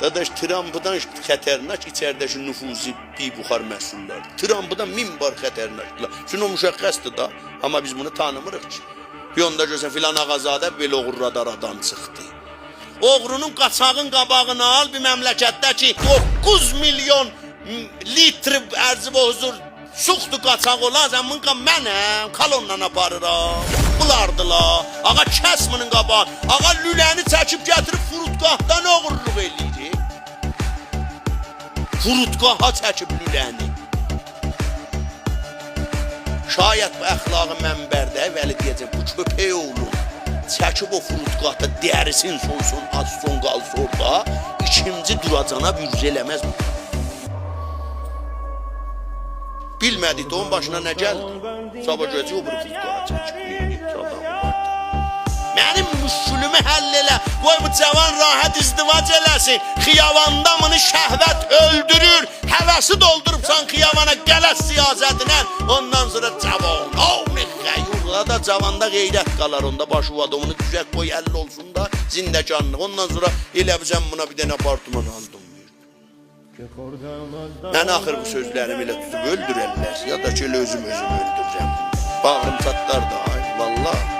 Dadaş, Trump'dan xətərnak içəridəki nüfuzi bir buxar məsullar. Trump'dan 1000 bar xətərnaklar. Şunu müşəxxəsdir da, amma biz bunu tanımırıq ki. Bir onda görsə filan ağazadə belə oğurradar adam çıxdı. Oğrunun qaçağın qabağını al bir məmləkətdə ki 9 milyon litr ərzi və huzur suxdu qaçaq olan zəminqa mənəm, kolonla aparıram. Bulardılar. Ağa kəsminin qabağını, ağa lüləni çəkib gətirib furutqahdan oğurluq eləyir. Furutqaha çəkib lüləni. Şayət bu əxlaqı mənbərdə vəli deyəcək, bu köpək oğlu çəkib o furutqahda dərisin soysun, az son qalsa orada, ikinci duracana bürz eləməz bu. Bilmədik də onun başına nə gəldi? Sabah görəcək o bir furutqaha çəkib. Mənim müşkülümü həll elə, qoy bu cavan rahat izdivac eləsin. Xiyavanda mını şəhvət öldürür, həvəsi doldurubsan xiyavana qələt siyasətinə. Ondan sonra cavan, xəyurla da cavanda qeyrət qalar, onda başı adamını güzək qoy əlli olsun da zindəkanlıq. Ondan sonra elə bizən buna bir dənə apartman aldım. Mən axır bu sözlərimi elə tutub öldürərlər, ya da ki elə özüm öldürürəm. Bağrım çatlar da, ay, vallah.